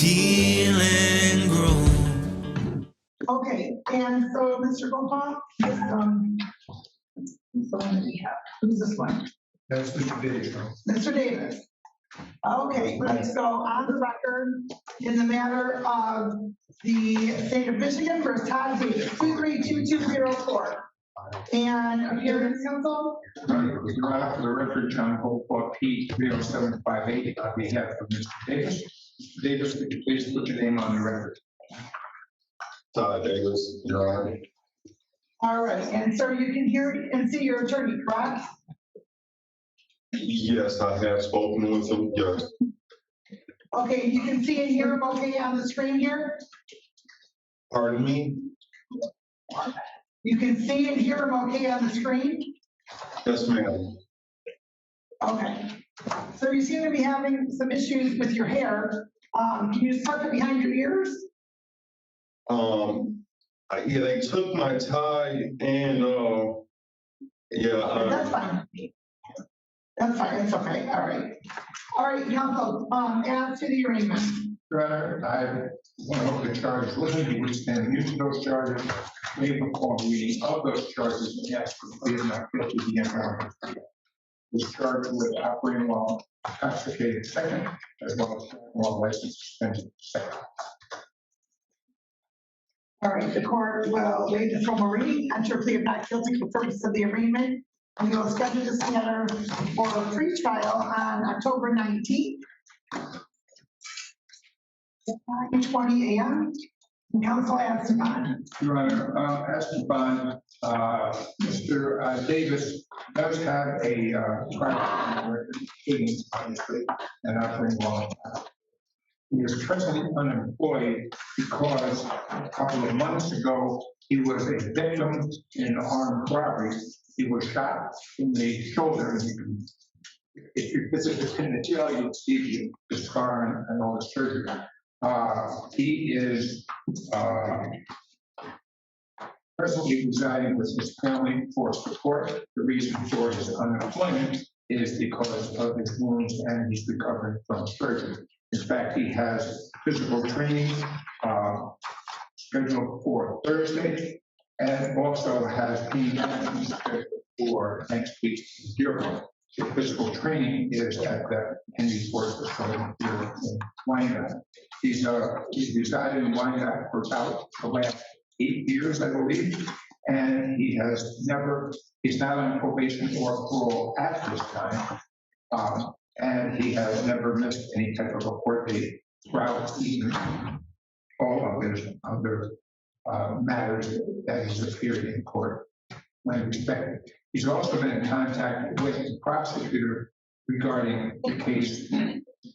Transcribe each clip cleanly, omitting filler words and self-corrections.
feeling grow. Okay, and so Mr. Gopal, who's the one that we have? Who's this one? That's Mr. Davis. Mr. Davis. Okay, let's go on the record in the matter of the state of Michigan versus Todd Davis, 232204. And appearance counsel? Your Honor, for the record, John Hopewell, P30758, on behalf of Mr. Davis. Mr. Davis, would you please put your name on the record? Todd Davis, Your Honor. All right, and so you can hear and see your attorney, correct? Yes, I have spoken with him, yes. Okay, you can see and hear him okay on the screen here? Pardon me? You can see and hear him okay on the screen? Yes, ma'am. Okay. So you seem to be having some issues with your hair. Can you just tuck it behind your ears? Yeah, they took my tie and, That's fine. That's fine, it's okay, all right. All right, counsel, as to the arraignment. Your Honor, I went over the charges, listened to withstand use of those charges, made a formal reading of those charges, and asked for plea of not guilty to the entire. Was charged with operating while intoxicated second, as well as while license suspended second. All right, the court will waive the formal reading, enter a plea of not guilty for purpose of the arraignment, and we will schedule this matter for a pre-trial on October 19th. 9:20 a.m. Counsel asks bond. Your Honor, as to bond, Mr. Davis does have a prior record, obviously, and operating while he is presently unemployed because a couple of months ago, he was a victim in an armed robbery. He was shot in the shoulder. And you can, if you visit in the jail, you'll see the scar and all the surgery. He is presently residing with his family for support. The reason for his unemployment is because of his wounds and he's recovering from surgery. In fact, he has physical training scheduled for Thursday and also has pain management scheduled for next week's bureau. The physical training is at the Henry Sports Facility here in Wyandotte. He's resided in Wyandotte for about the last 8 years, I believe, and he's not on probation or parole at this time, and he has never missed any type of a court date throughout even all of his other matters that he's appeared in court when respected. He's also been in contact with the prosecutor regarding the case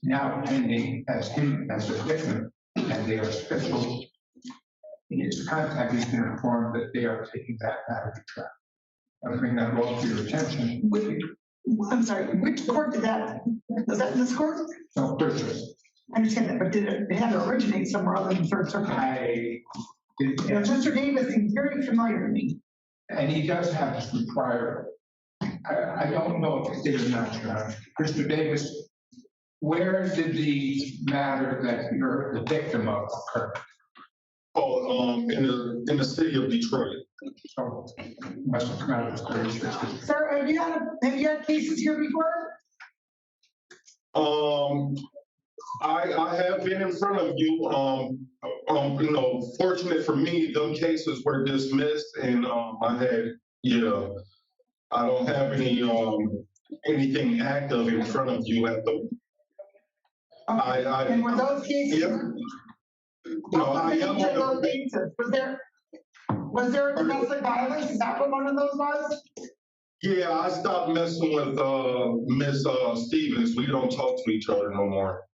now pending as him as a victim, and they are scheduled. In his contact, he's been informed that they are taking that matter to trial. I'll bring that all to your attention. I'm sorry, which court did that, was that this court? No, Thursday. I understand that, but did it had to originate somewhere other than Third Circuit? Mr. Davis seems very familiar to me. And he does have some prior, I don't know if it did or not, Your Honor. Mr. Davis, where did the matter that you're the victim of occur? Oh, in the city of Detroit. So, must have come out of the 36. Sir, have you had cases here before? I have been in front of you. Fortunate for me, them cases were dismissed, and I don't have anything active in front of you at the. Okay. And were those cases? Yeah. No, I am. Was there a domestic violence? Is that what one of those was? Yeah, I stopped messing with Miss Stevens. We don't talk to each other no more.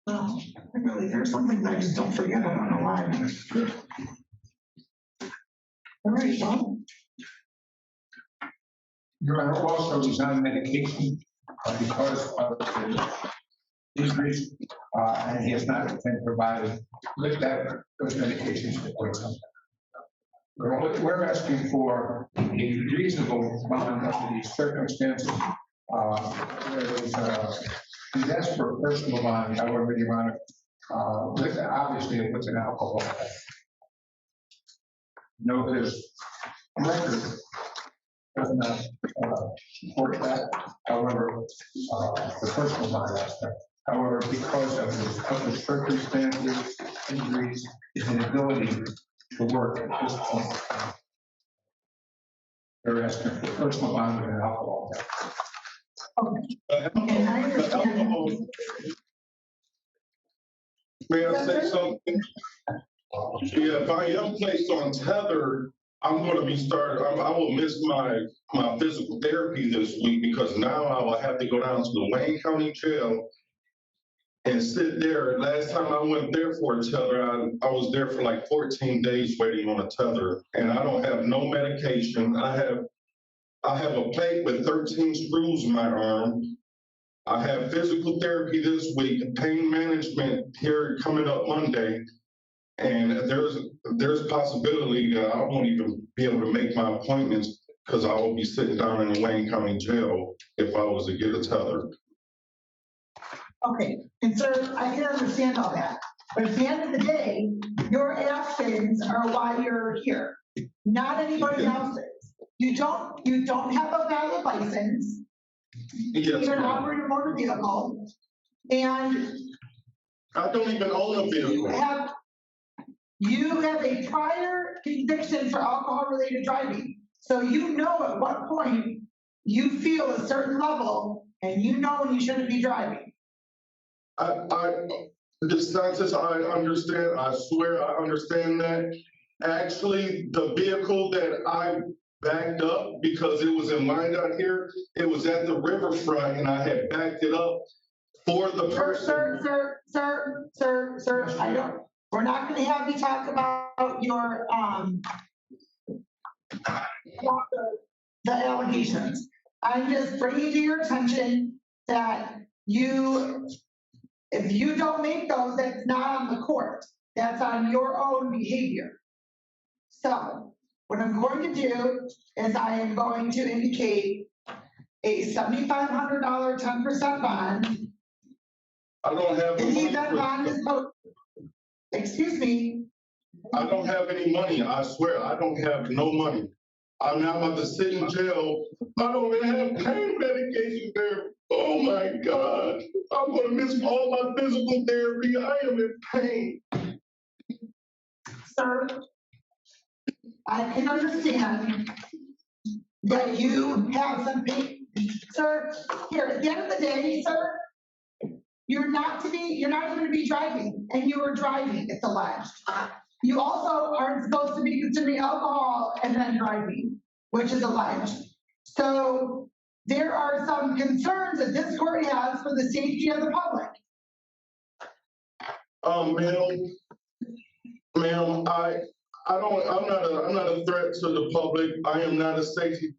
Well, really, there's something that I just don't forget. I don't know why. All right, well. Your Honor, also he's on medication because of his injuries, and he has not been provided with those medications that were coming. We're asking for a reasonable bond under these circumstances. He's asked for a personal bond, however, Your Honor, Obviously, it was an alcohol. No, there's record doesn't support that. However, the personal bond aspect. However, because of the circumstances, injuries, his inability to work at this point, they're asking for personal bond and alcohol. And I understand. Alcohol. May I say something? Yeah, if I am placed on tether, I'm going to be I will miss my physical therapy this week because now I will have to go down to the Wayne County Jail and sit there. Last time I went there for a tether, I was there for like 14 days waiting on a tether, and I don't have no medication. I have a plate with 13 screws in my arm. I have physical therapy this week, pain management here coming up Monday, and there's a possibility that I won't even be able to make my appointments because I will be sitting down in the Wayne County Jail if I was to get a tether. Okay, and sir, I can understand all that, but at the end of the day, your actions are why you're here, not anybody else's. You don't have a valid license. Yes, You're an ma'am. operating motor vehicle, and I don't even own a vehicle. you have a prior conviction for alcohol-related driving. So you know at what point you feel a certain level, and you know when you shouldn't be driving. DeSantis, I understand. I swear I understand that. Actually, the vehicle that I backed up because it was in line out here, it was at the riverfront, and I had backed it up for the person. Sir, we're not gonna have you talk about your, the allegations. I'm just bringing to your attention that if you don't make those, that's not on the court. That's on your own behavior. So what I'm going to do is I am going to indicate a $7,500 10% bond. I don't have In the any event bond is excuse me. I don't have any money. I swear, I don't have no money. I'm now about to sit in jail. I don't even have pain medication there. Oh my God. I'm gonna miss all my physical therapy. I am in pain. Sir, I can understand that you have some pain. Sir, here, at the end of the day, sir, you're not even to be driving, and you were driving, it's alleged. You also aren't supposed to be consuming alcohol and then driving, which is alleged. So there are some concerns that this court has for the safety of the public. Ma'am, I'm not a threat to the public. I am not a safety,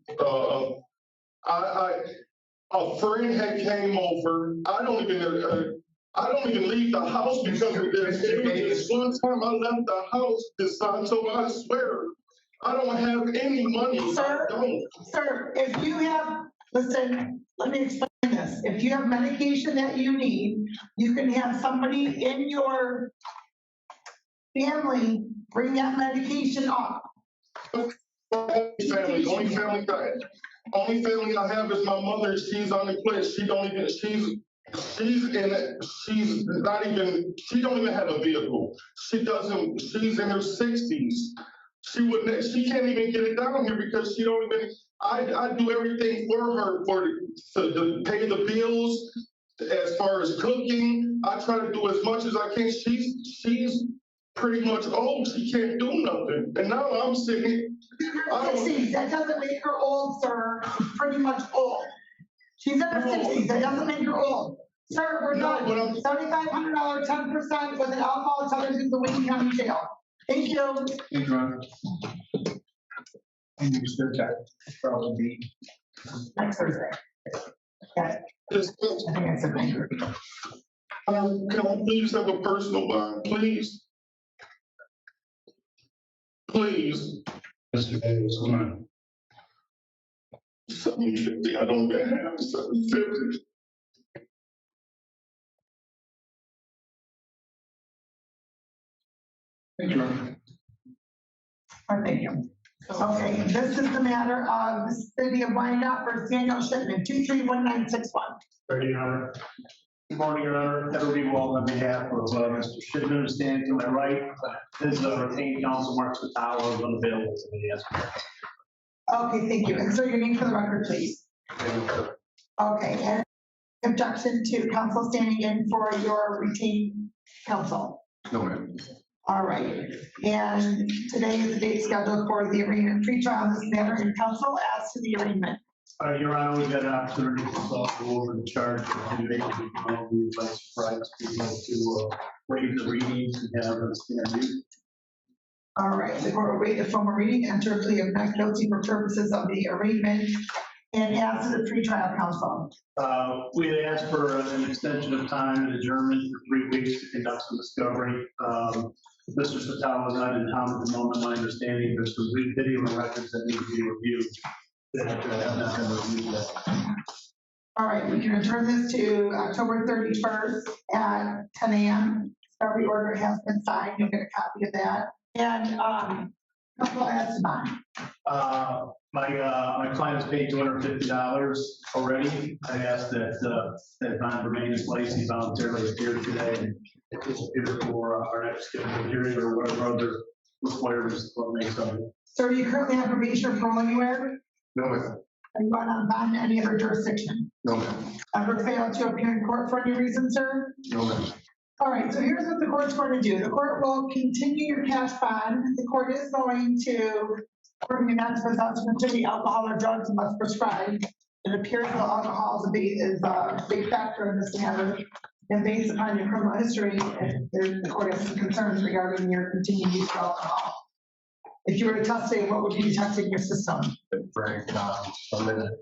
a friend had came over. I don't even leave the house because of this. It was one time I left the house, DeSanto, I swear. I don't have any money. Sir, I don't. Sir, if you have, listen, let me explain this. If you have medication that you need, you can have somebody in your family bring that medication up. Only family I have is my mother. She's unemployed. She don't even have a vehicle. She's in her 60s. She can't even get it down here because she don't even, I do everything for her to pay the bills. As far as cooking, I try to do as much as I can. She's pretty much old. She can't do nothing. And now I'm sitting. That doesn't make her old, sir. She's pretty much old. She's in her 60s. That doesn't make her old. Sir, we're done. $7,500, 10% with an alcohol charge in the Wayne County Jail. Thank you. Thank you, Your Honor. And you said that probably Next Thursday. Okay. I think I said Wednesday. Can I please have a personal bond, please? Please. Mr. Davis, come on. 750, I don't even have 750. Thank you. Thank you. Okay, this is the matter of the city of Wyandotte versus Daniel Shipman, 231961. Ready, Your Honor. Good morning, Your Honor. Edward B. Wall on behalf of Mr. Shipman, who's standing to my right. His retained counsel, Mark Spatalo, is unavailable today. Yes, ma'am. Okay, thank you. And so your name for the record, please. Okay, and objection to counsel standing in for your retained counsel. No, ma'am. All right, and today is the date scheduled for the arraignment pretrial in this matter, and counsel as to the arraignment. Your Honor, we've got an opportunity to go over the charge for 2 days. We would like to surprise people to waive the readings and have a stand mute. All right, the court will wait the formal reading, enter a plea of not guilty for purposes of the arraignment, and as to the pretrial counsel. We had asked for an extension of time and adjournment for 3 weeks to conduct some discovery. Mr. Spatalo is not in town at the moment. My understanding, there's some video records that need to be reviewed that have not been reviewed yet. All right, we can return this to October 31st at 10 a.m. Discovery order has been signed. You'll get a copy of that. And counsel as to bond. My client has paid $250 already. I asked that bond remain in place. He voluntarily appeared today and is appeared for our next scheduled hearing or whatever other requirements the court makes of it. Sir, do you currently have probation or parole anywhere? No, ma'am. Are you going on bond in any other jurisdiction? No, ma'am. Ever failed to appear in court for any reason, sir? No, ma'am. All right, so here's what the court's going to do. The court will continue your cash bond. The court is going to order you not to possess particularly alcohol or drugs unless prescribed. It appears that alcohol is a big factor in this matter. And based upon your criminal history, the court has some concerns regarding your continued use of alcohol. If you were to test it, what would be detected in your system? Frank, a minute.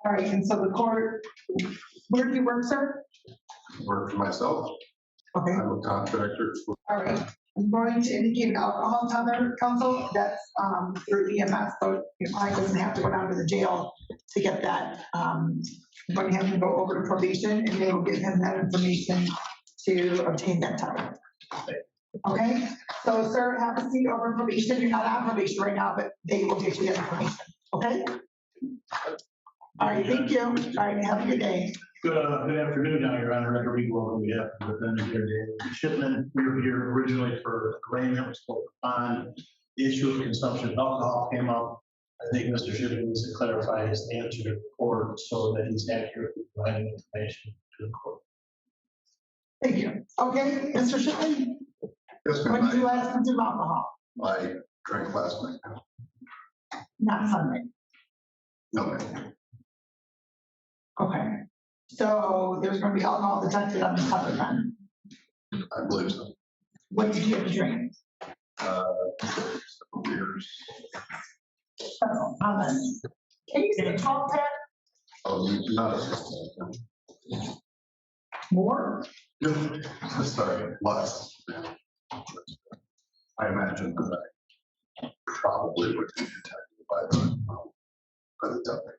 All right, and so the court, where do you work, sir? Work for myself. Okay, I'm a contractor. all right. I'm going to indicate alcohol tether, counsel. That's through EMS, so your client doesn't have to go down to the jail to get that. I'm going to have him go over to probation, and they will give him that information to obtain that tether. Okay, so sir, have a seat over probation. You're not on probation right now, but they will get you that information, okay? All right, thank you. All right, have a good day. Good afternoon, now, Your Honor. Edward B. Wall on behalf of the defendant here today. Shipman, we were here originally for arraignment, was supposed to bond. The issue of consumption of alcohol came up. I think Mr. Shipman needs to clarify his answer to the court so that he's accurately providing information to the court. Thank you. Okay, Mr. Shipman, Yes, when did you ma'am. last consume alcohol? I drank last night. Not Sunday. No, ma'am. Okay. So there's going to be alcohol detected on the tether then. I believe so. What did you have to drink? Several beers. So, can you say 12 pack Oh, not a. more? Sorry, less. I imagine that I probably would be detected by the tether.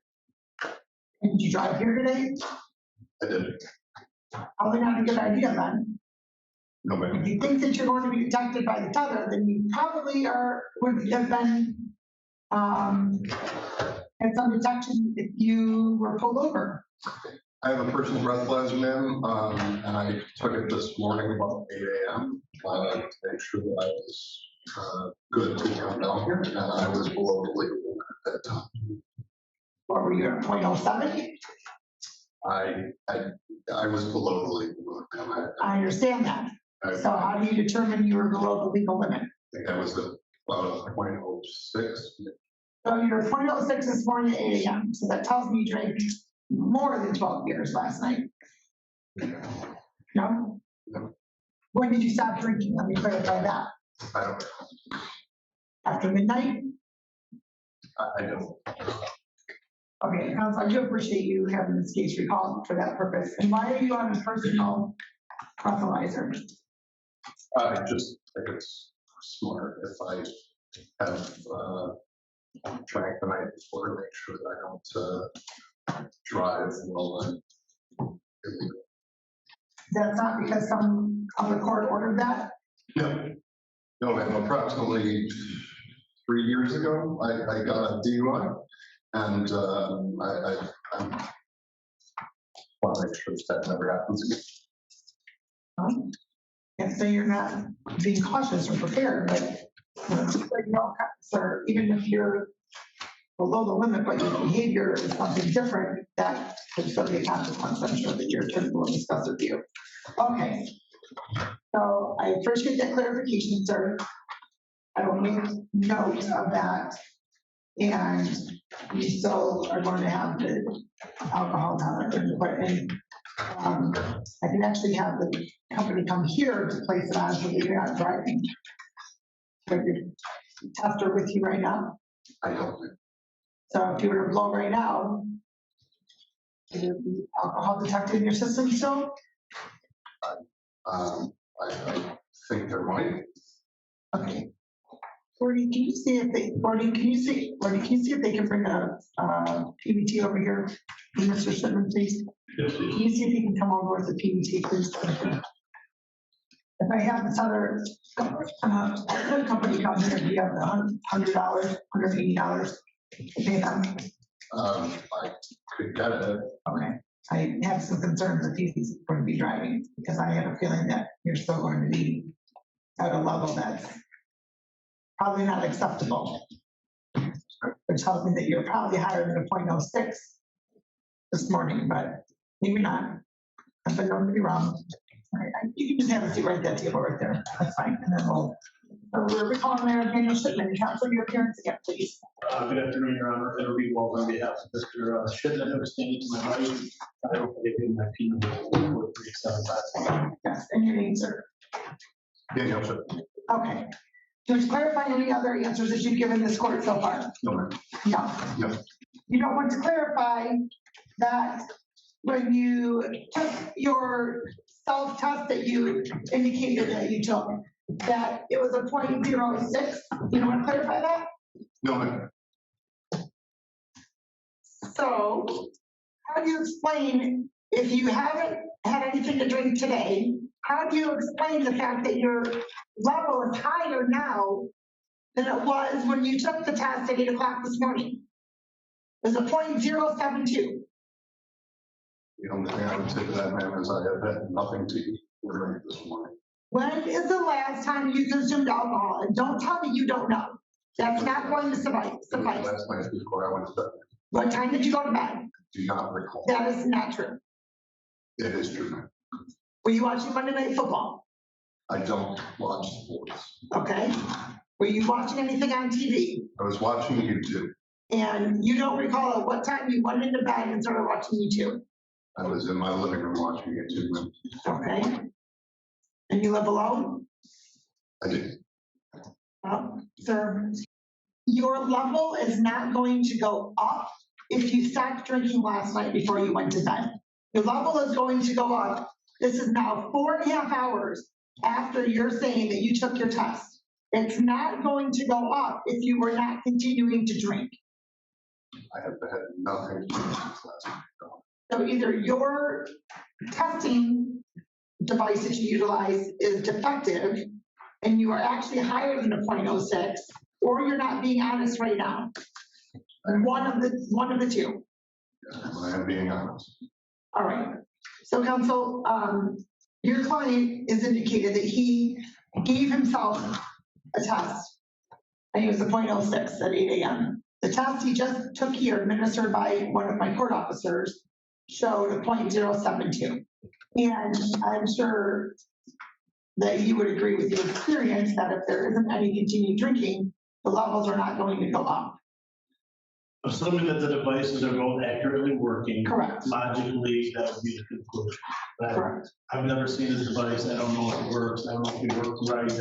And did you drive here today? I did. Probably not a good idea then. No, ma'am. If you think that you're going to be detected by the tether, then you probably would have been had some detection if you were pulled over. I have a personal breathalyzer, ma'am, and I took it this morning about 8 a.m. To make sure that I was good to come down here, and I was below the legal limit at that time. Or were you at 0.07? I was below the legal limit, ma'am. I understand that. So how do you determine you were below the legal limit? I think I was at about 0.06. So you were 0.06 this morning at 8 a.m. So that tells me you drank more than 12 beers last night. No? No. When did you stop drinking? Let me clarify that. I don't. After midnight? I don't. Okay, counsel, I do appreciate you having this case recalled for that purpose. And why are you on a personal breathalyzer? I just think it's smart if I have drank the night before to make sure that I don't drive while I'm illegal. That's not because some other court ordered that? No, No, ma'am, approximately 3 years ago, I got a DUI, and I'm want to make sure that never happens again. And so you're not being cautious or prepared, but sir, even if you're below the limit, but your behavior is something different, that could still be a consequence. I'm sure that your attorney will discuss with you. Okay. So I appreciate that clarification, sir. I will make note of that. And you still are going to have the alcohol now. And I can actually have the company come here to place it on so that you're not driving. So your tester with you right now. I don't. So if you were to blow right now, is the alcohol detected in your system still? I think there might. Okay. Gordy, can you see if they, Gordy, can you see if they can bring a PBT over here, Mr. Shipman, please? Can you see if he can come over with a PBT, please? If I have this other company come here, do you have the $100, $180 to pay them? I could get it. Okay. I have some concerns if he's going to be driving, because I have a feeling that you're still going to be at a level that's probably not acceptable. Which tells me that you're probably higher than a 0.06 this morning, but maybe not. I've been known to be wrong. All right, you can just have a seat right at that table right there. That's fine. And then we're recalling Mayor Daniel Shipman. Council, your appearance again, please. Good afternoon, Your Honor. It'll be well on behalf of Mr. Shipman, who is standing to my right. I will give you my P number 4375. Yes, and your name, sir. Daniel Shipman. Okay. To clarify any other answers that you've given this court so far? No, ma'am. No. No. You don't want to clarify that when you took your self-test that you indicated that you took, that it was a 0.06? You don't want to clarify that? No, ma'am. So how do you explain, if you haven't had anything to drink today, how do you explain the fact that your level is higher now than it was when you took the test at 8 o'clock this morning? It was a 0.072. The only thing I would say to that, ma'am, is I have had nothing to eat or drink this morning. When is the last time you consumed alcohol? And don't tell me you don't know. That's not going to suffice. It was last night before I went to bed. What time did you go to bed? Do not recall. That is not true. It is true, ma'am. Were you watching Monday Night Football? I don't watch sports. Okay. Were you watching anything on TV? I was watching YouTube. And you don't recall at what time you went into bed and started watching YouTube? I was in my living room watching YouTube, ma'am. Okay. And you live alone? I did. Well, sir, your level is not going to go up if you stopped drinking last night before you went to bed. Your level is going to go up. This is now 4.5 hours after you're saying that you took your test. It's not going to go up if you were not continuing to drink. I have had nothing to do since last night. So either your testing device that you utilize is defective and you are actually higher than a 0.06, or you're not being honest right now. One of the two. I am being honest. All right. So counsel, your client has indicated that he gave himself a test. I think it was a 0.06 at 8 a.m. The test he just took here, administered by one of my court officers, showed a 0.072. And I'm sure that you would agree with your experience that if there isn't any continued drinking, the levels are not going to go up. Assuming that the devices are both accurately working. Correct. Logically, that would be the conclusion. But Correct. I've never seen this device. I don't know if it works. I don't know if it works right.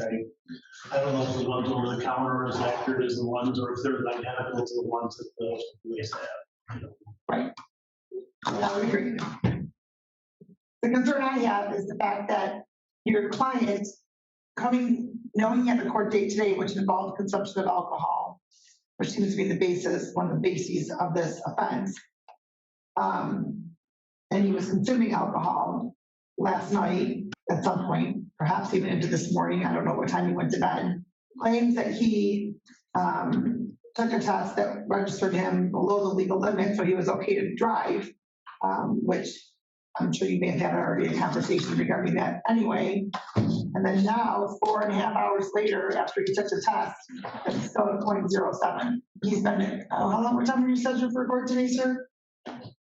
I don't know if the ones over the counter are as accurate as the ones, or if they're identical to the ones that the police have. Right. I would agree. The concern I have is the fact that your client knowing he had a court date today, which involved consumption of alcohol, which seems to be the basis, one of the bases of this offense. And he was consuming alcohol last night at some point, perhaps even into this morning. I don't know what time he went to bed. claims that he took a test that registered him below the legal limit, so he was okay to drive, which I'm sure you may have had already a conversation regarding that anyway. And then now, 4.5 hours later, after he took the test, it's still at 0.07. He's been, how long, what time are you scheduled for court today, sir?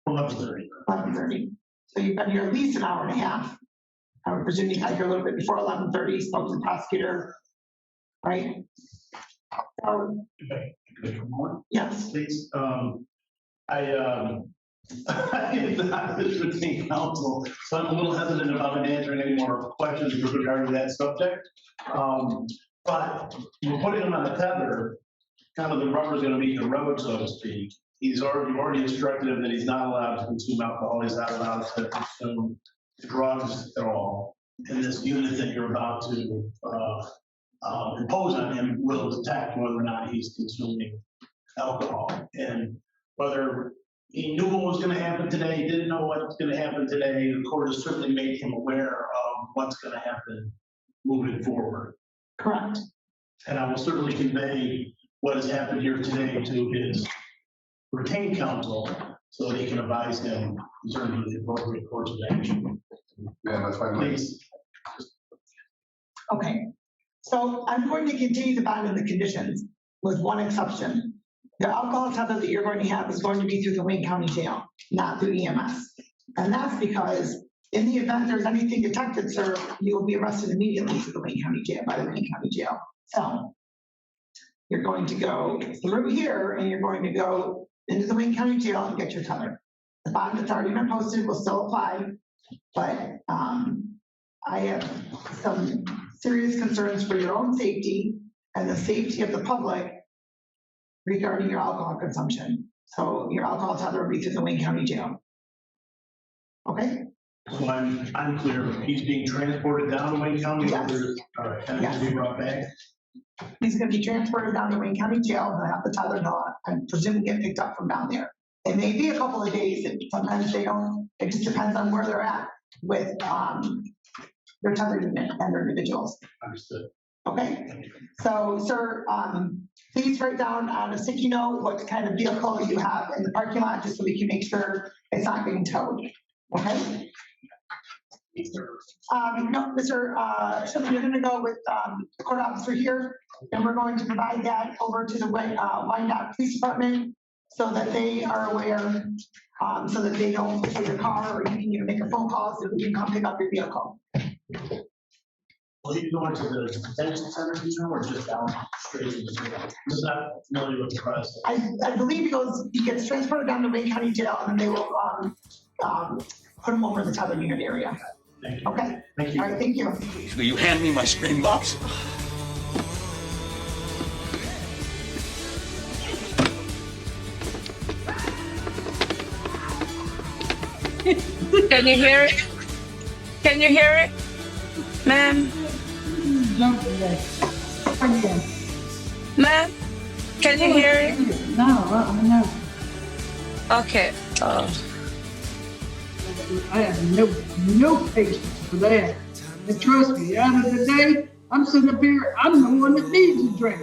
11:30. 11:30. So you've been here at least an hour and a half. I would presume you got here a little bit before 11:30, spoke to the prosecutor, right? So, yes. Please, I not this retained counsel, so I'm a little hesitant about answering any more questions with regard to that subject. But we're putting him on a tether, kind of the rubber's gonna meet the road, so to speak. You've already instructed him that he's not allowed to consume alcohol, he's not allowed to consume drugs at all. And this unit that you're about to impose on him will detect whether or not he's consuming alcohol. And whether he knew what was gonna happen today, didn't know what was gonna happen today, the court has certainly made him aware of what's gonna happen moving forward. Correct. And I will certainly convey what has happened here today to his retained counsel so that he can advise him in terms of the appropriate course of action. Yeah, that's fine. Please. Okay. So I'm going to continue the bond in the conditions with one exception. The alcohol tether that you're going to have is going to be through the Wayne County Jail, not through EMS. And that's because in the event there's anything detected, sir, you will be arrested immediately to the Wayne County Jail, by the Wayne County Jail. So you're going to go through here and you're going to go into the Wayne County Jail and get your tether. The bond that's already been posted will still apply, but I have some serious concerns for your own safety and the safety of the public regarding your alcohol consumption. So your alcohol tether will be through the Wayne County Jail. Okay? So I'm clear, he's being transported down to Wayne County? Yes. All right, and he'll be brought back? He's gonna be transported down to Wayne County Jail, he'll have the tether, and he'll, I'm presuming, get picked up from down there. It may be a couple of days, and sometimes they don't, it just depends on where they're at with their tether unit and their individuals. Understood. Okay, so sir, please write down on a sticky note what kind of vehicle you have in the parking lot, just so we can make sure it's not being towed, okay? No, Mr. Shipman, you're gonna go with the court officer here, and we're going to provide that over to the Wyandotte Police Department so that they are aware, so that they don't take your car, or you can even make a phone call so we can come pick up your vehicle. Will you go into the detention center, or just down straight to the jail? I'm just not familiar with the process. I believe he gets transported down to Wayne County Jail, and then they will put him over in the tether unit area. Thank you. Okay? Thank you. All right, thank you. Will you hand me my screen box? Can you hear it? Can you hear it? Ma'am? Ma'am? Can you hear it? No. Okay. I have no patience for that. And trust me, out of the day, I'm sitting up here, I'm the one that needs a drink.